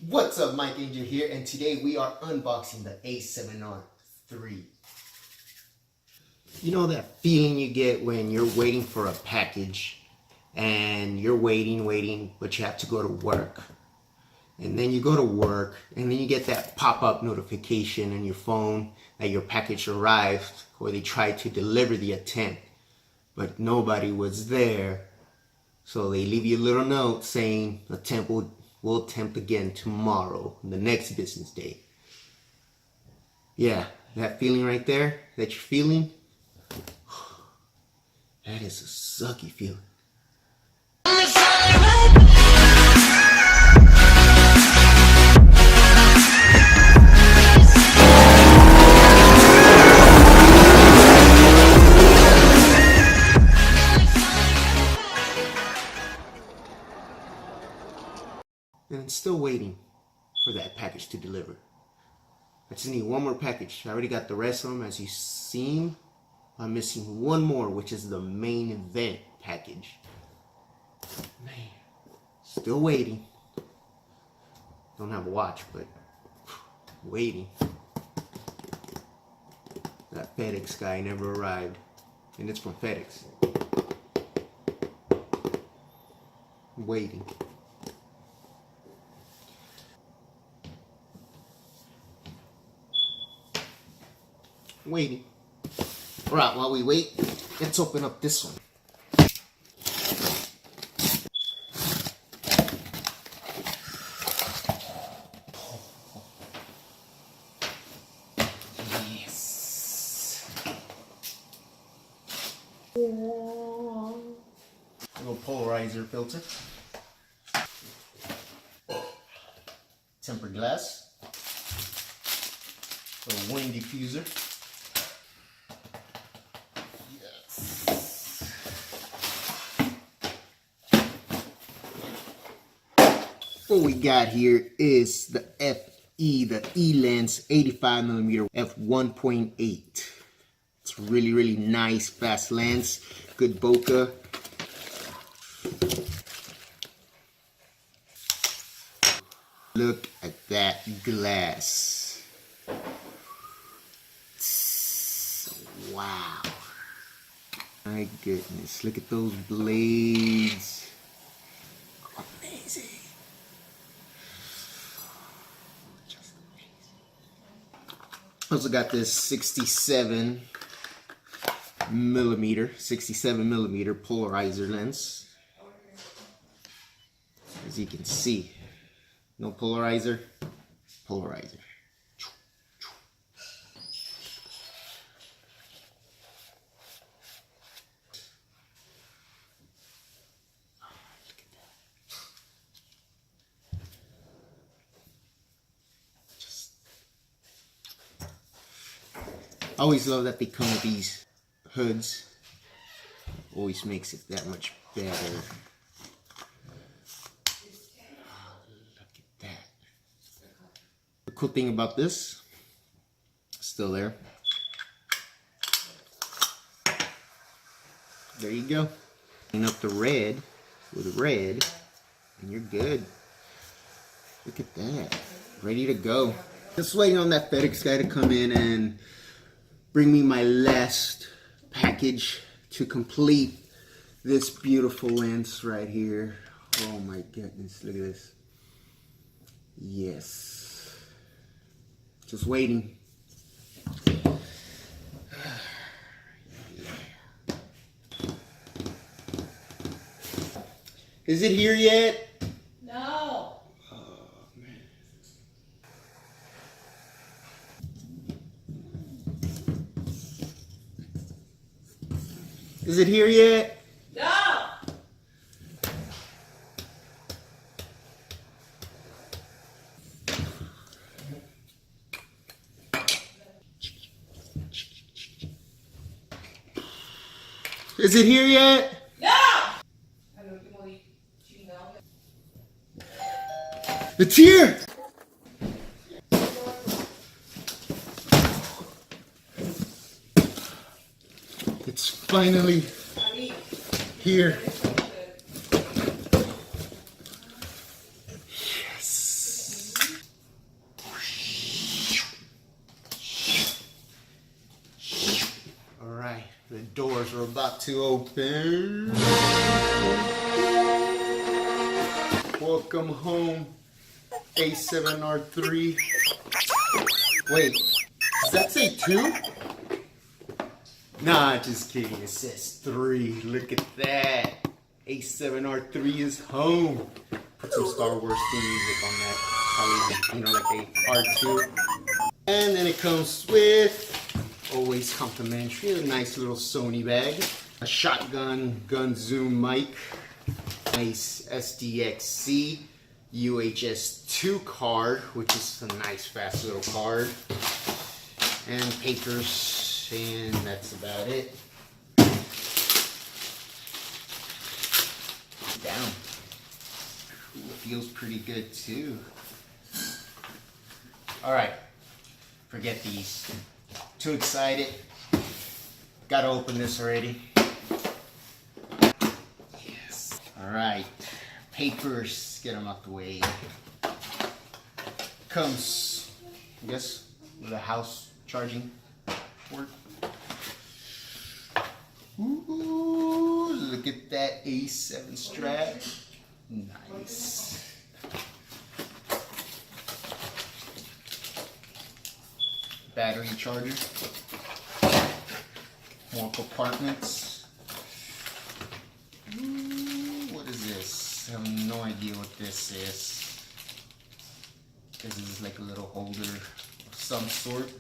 What's up, Mike Angel here, and today we are unboxing the A7R 3. You know that feeling you get when you're waiting for a package and you're waiting, but you have to go to work. And then you go to work and then you get that pop-up notification on your phone that your package arrived, or they tried to deliver the attempt, but nobody was there. So they leave you a little note saying attempt will attempt again tomorrow, the next business day. Yeah, that feeling right there that you're feeling, that is a sucky feeling. And it's still waiting for that package to deliver. I just need one more package. I already got the rest of them, as you've seen. I'm missing one more, which is the main event package. Man, still waiting. Don't have a watch, but waiting. That FedEx guy never arrived, and it's from FedEx. I'm waiting. Waiting. Alright, while we wait, let's open up this one. Yes. Little polarizer filter. Tempered glass. Little wind diffuser. What we got here is the the E-Lens 85mm f1.8. It's really nice, fast lens, good bokeh. Look at that glass. Wow. My goodness, look at those blades. Amazing. Also got this 67mm polarizer lens. As you can see, no polarizer. I always love that they come with these hoods. Always makes it that much better. Look at that. The cool thing about this, still there. There you go. Clean up the red with red, and you're good. Look at that. Ready to go. Just waiting on that FedEx guy to come in and bring me my last package to complete this beautiful lens right here. Oh my goodness, look at this. Yes. Just waiting. Is it here yet? No. Is it here yet? No. Is it here yet? No. It's here! It's finally here. Yes. doors are about to open. Welcome home, a7R3. Wait, does that say 2? Nah, just kidding. It says 3. Look at that. a7R3 is home. Put some Star Wars theme music on that. Probably, like a R2. And then it comes with, always complimentary, a nice little Sony bag, a shotgun gun zoom mic, nice SDXC UHS-2 card, which is a nice fast little card, and papers, and that's about it. Down. Ooh, feels pretty good too. All right, forget these. Too excited. Gotta open this already. Yes. All right, papers. Get them out the way. Comes, I guess, with a house charging port. Ooh, look at that A7 strap. Nice. Battery charger. More compartments. Ooh, what is this? I have no idea what this is. This is like a little holder of some sort.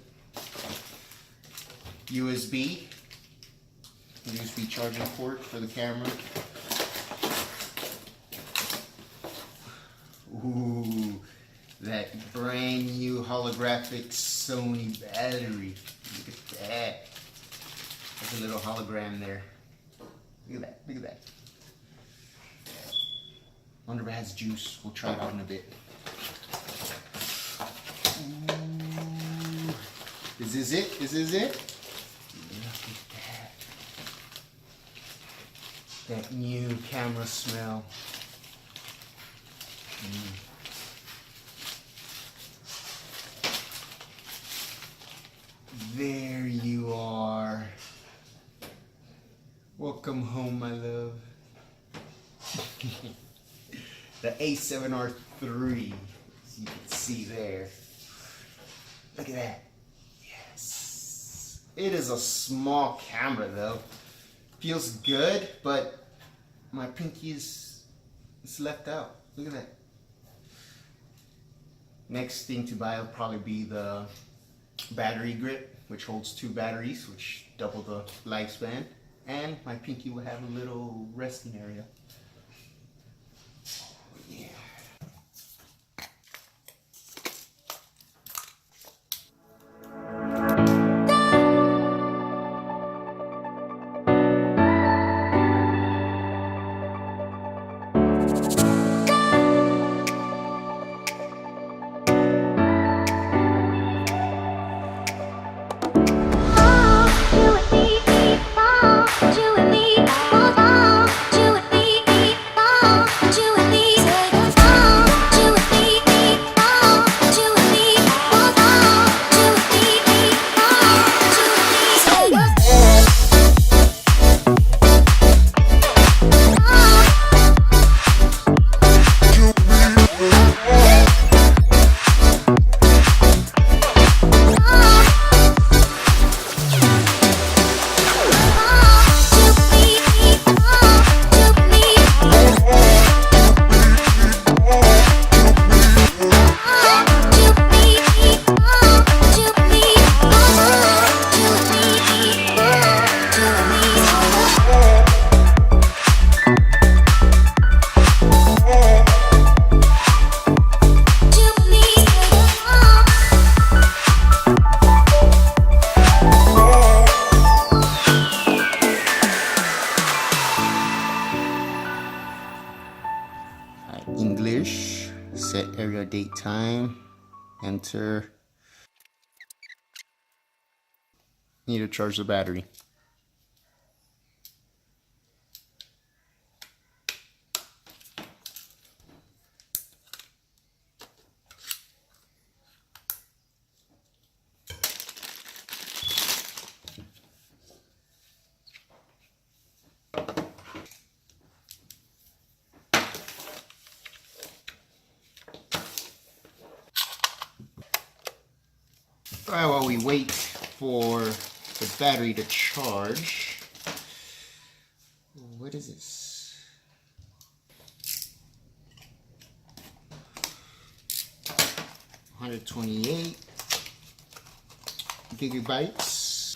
USB charging port for the camera. Ooh, that brand new holographic Sony battery. Look at that. There's a little hologram there. Look at that, look at that. Wonder if it has juice. We'll try it out in a bit. Ooh. Is this it? Is this it? Look at that. That new camera smell. There you are. Welcome home, my love. The a7R3, as you can see there. Look at that. Yes. It is a small camera though. Feels good, but my pinky is left out. Look at that. Next thing to buy will probably be the battery grip, which holds 2 batteries, which double the lifespan. And my pinky will have a little resting area. Yeah. English, set area, date, time, enter. Need to charge the battery. Alright, while we wait for the battery to charge. What is this? $128 gigabytes.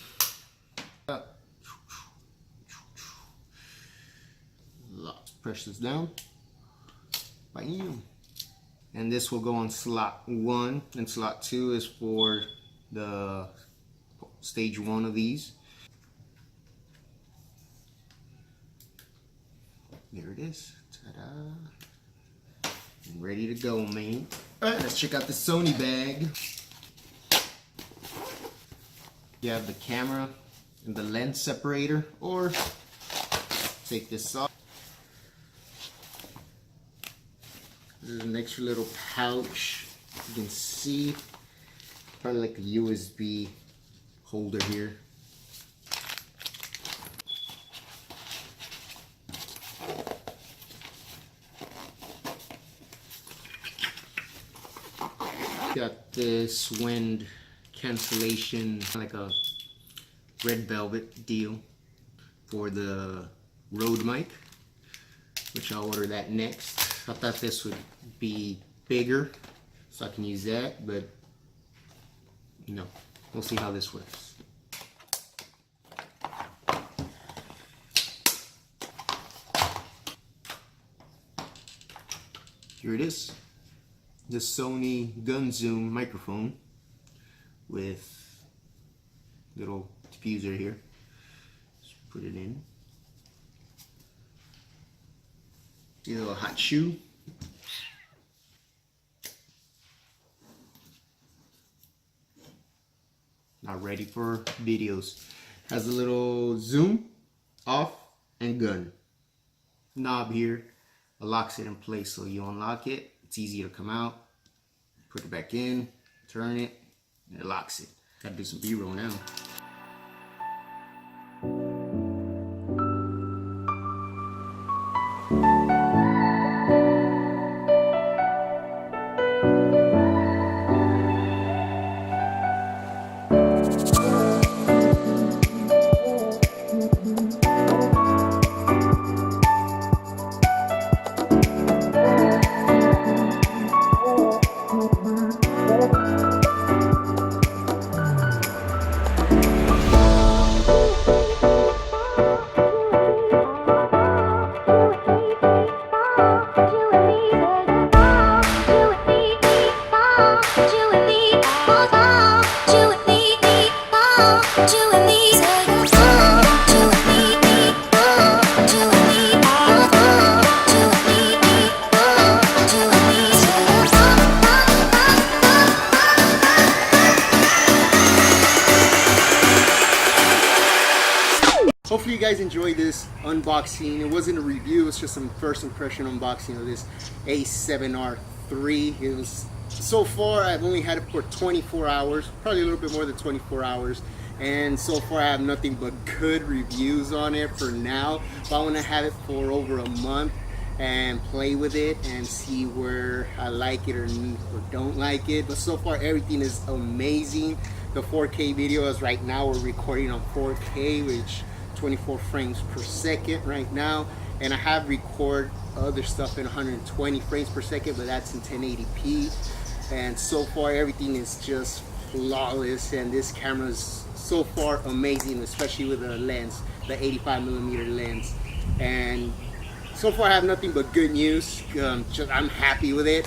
Let's press this down. Bam. And this will go on slot 1, and slot 2 is for the stage 1 of these. There it is. Ta-da. And ready to go, man. Alright, let's check out the Sony bag. You have the camera and the lens separator, or take this off. There's an extra little pouch. You can see, probably like a USB holder here. Got this wind cancellation, like a red velvet deal for the Rode mic, which I'll order that next. I thought this would be bigger so I can use that, but no. We'll see how this works. Here it is. The Sony gun zoom microphone with little diffuser here. Just put it in. See a little hot shoe. Not ready for videos. Has a little zoom, off, and gun. Knob here. It locks it in place, so you unlock it. It's easy to come out. Put it back in, turn it, and it locks it. Gotta do some B-roll now. Hopefully you guys enjoyed this unboxing. It wasn't a review, it's just some first impression unboxing of this a7R III. It was, so far I've only had it for 24 hours, probably a little bit more than 24 hours. And so far I have nothing but good reviews on it for now. But I want to have it for over a month and play with it and see where I like it or don't like it. But so far everything is amazing. The 4K video is right now, we're recording on 4K, which 24 frames per second right now, and I have record other stuff in 120 frames per second, but that's in 1080p. And so far everything is just flawless, and this camera is so far amazing, especially with the lens, the 85mm lens. And so far I have nothing but good news. I'm happy with it.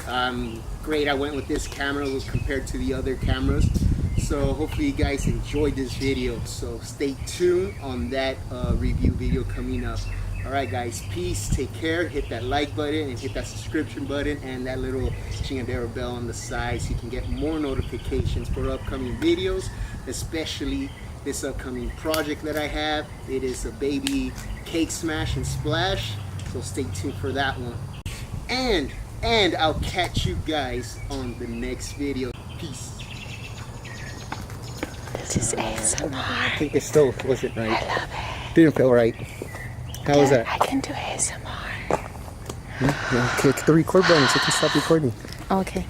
Great I went with this camera compared to the other cameras. So hopefully you guys enjoyed this video. So stay tuned on that review video coming up. Alright guys, peace, take care, hit that like button and hit that subscription button and that little chingadera bell on the side so you can get more notifications for upcoming videos, especially this upcoming project that I have. It is a baby cake smash and splash, so stay tuned for that one. And I'll catch you guys on the next video. Peace. This is ASMR. I think it still wasn't right. I love it. Didn't feel right. How was that? I can do ASMR. Click the record button so you can stop recording. Okay.